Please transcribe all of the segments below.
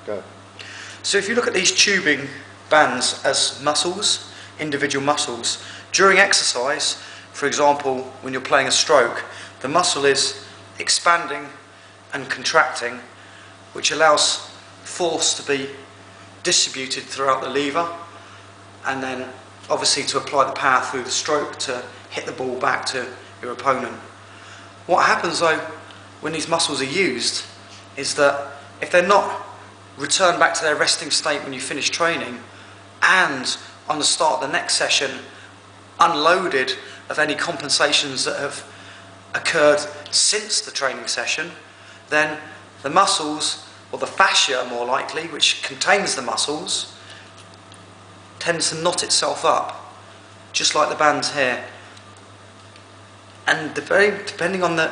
Go. So if you look at these tubing bands as muscles, individual muscles, during exercise, for example, when you're playing a stroke, the muscle is expanding and contracting, which allows force to be distributed throughout the lever, and then obviously to apply the power through the stroke to hit the ball back to your opponent. What happens though when these muscles are used is that if they're not returned back to their resting state when you finish training, and on the start of the next session unloaded of any compensations that have occurred since the training session, then the muscles, or the fascia more likely, which contains the muscles, tends to knot itself up, just like the bands here. And depending on the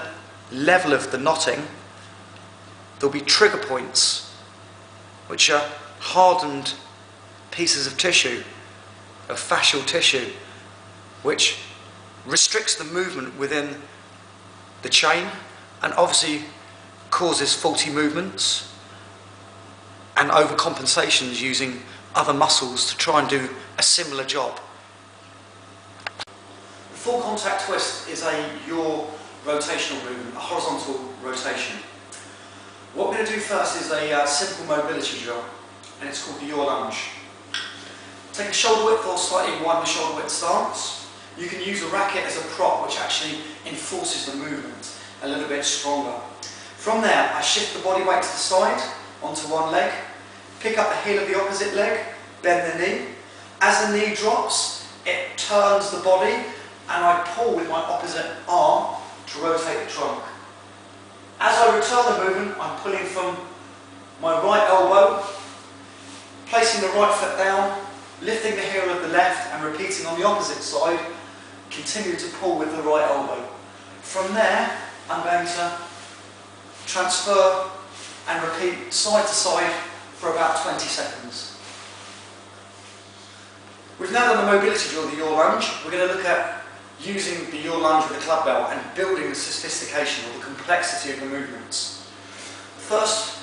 level of the knotting, there'll be trigger points, which are hardened pieces of tissue, of fascial tissue, which restricts the movement within the chain and obviously causes faulty movements and overcompensations using other muscles to try and do a similar job. The full contact twist is a yaw rotational movement, a horizontal rotation. What we're going to do first is a simple mobility drill, and it's called the yaw lunge. Take a shoulder width or slightly wider shoulder width stance. You can use a racket as a prop, which actually enforces the movement a little bit stronger. From there, I shift the body weight to the side onto one leg, pick up the heel of the opposite leg, bend the knee. As the knee drops, it turns the body, and I pull with my opposite arm to rotate the trunk. As I return the movement, I'm pulling from my right elbow, placing the right foot down, lifting the heel of the left and repeating on the opposite side, continue to pull with the right elbow. From there, I'm going to transfer and repeat side to side for about 20 seconds. We've now done the mobility drill, the yaw lunge. We're going to look at using the yaw lunge with the club bell and building the sophistication or the complexity of the movements. The first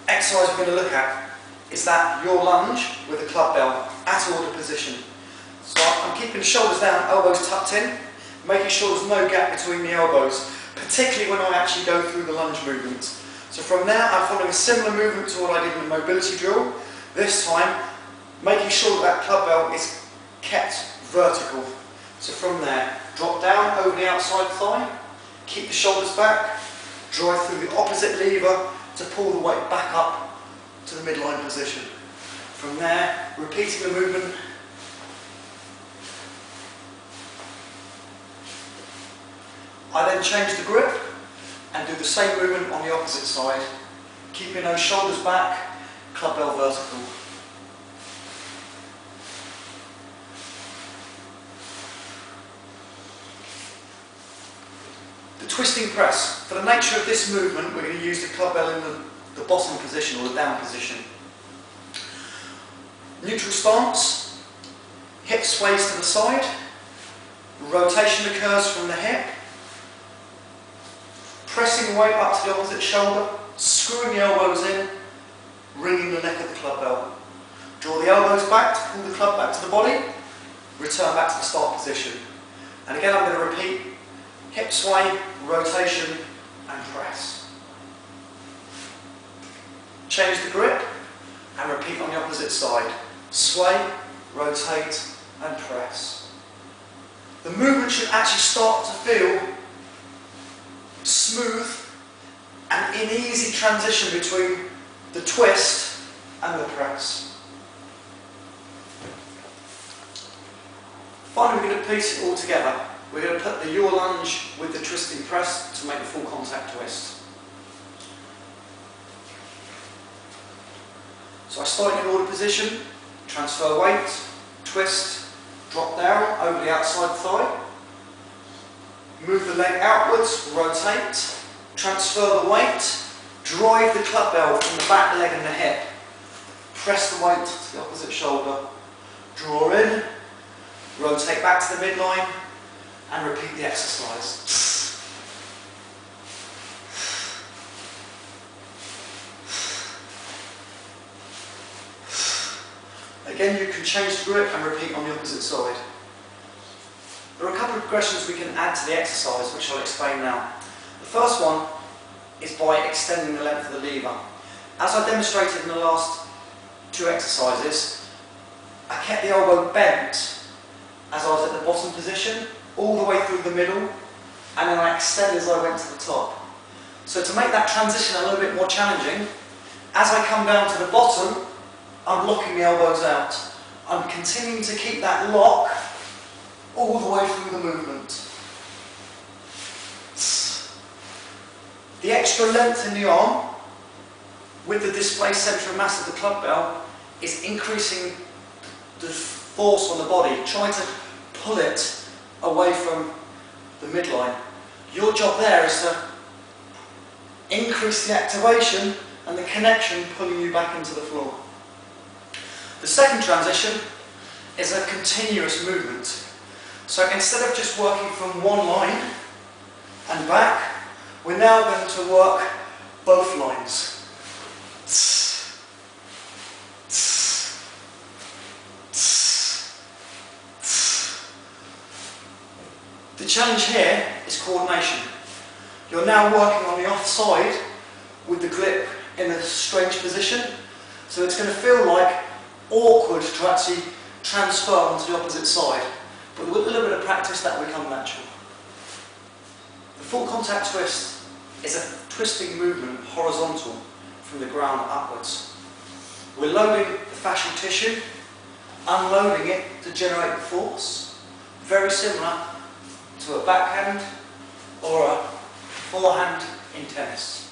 exercise we're going to look at is that yaw lunge with the club bell at order position. So I'm keeping the shoulders down, elbows tucked in, making sure there's no gap between the elbows, particularly when I actually go through the lunge movement. So from there, I'm following a similar movement to what I did in the mobility drill. This time, making sure that club bell is kept vertical. So from there, drop down over the outside thigh, keep the shoulders back, drive through the opposite lever to pull the weight back up to the midline position. From there, repeating the movement. I then change the grip and do the same movement on the opposite side, keeping those shoulders back, club bell vertical. The twisting press. For the nature of this movement, we're going to use the club bell in the bottom position or the down position. Neutral stance, hip sways to the side, rotation occurs from the hip, pressing the weight up to the opposite shoulder, screwing the elbows in, ringing the neck of the club bell. Draw the elbows back to pull the club back to the body, return back to the start position. And again I'm going to repeat, hip sway, rotation and press. Change the grip and repeat on the opposite side. Sway, rotate and press. The movement should actually start to feel smooth and in easy transition between the twist and the press. Finally, we're going to piece it all together. We're going to put the yaw lunge with the twisting press to make the full contact twist. So I start in order position, transfer weight, twist, drop down over the outside thigh, move the leg outwards, rotate, transfer the weight, drive the club bell from the back leg and the hip, press the weight to the opposite shoulder, draw in, rotate back to the midline and repeat the exercise. Again, you can change the grip and repeat on the opposite side. There are a couple of progressions we can add to the exercise, which I'll explain now. The first one is by extending the length of the lever. As I demonstrated in the last two exercises, I kept the elbow bent as I was at the bottom position, all the way through the middle, and then I extended as I went to the top. So to make that transition a little bit more challenging, as I come down to the bottom, I'm locking the elbows out. I'm continuing to keep that lock all the way through the movement. The extra length in the arm, with the displaced centre of mass of the club bell, is increasing the force on the body, trying to pull it away from the midline. Your job there is to increase the activation and the connection, pulling you back into the floor. The second transition is a continuous movement. So instead of just working from one line and back, we're now going to work both lines. The challenge here is coordination. You're now working on the offside with the grip in a strange position, so it's going to feel like awkward to actually transfer onto the opposite side, but with a little bit of practice that will become natural. The full contact twist is a twisting movement horizontal from the ground upwards. We're loading the fascial tissue, unloading it to generate the force, very similar to a backhand or a forehand in tennis.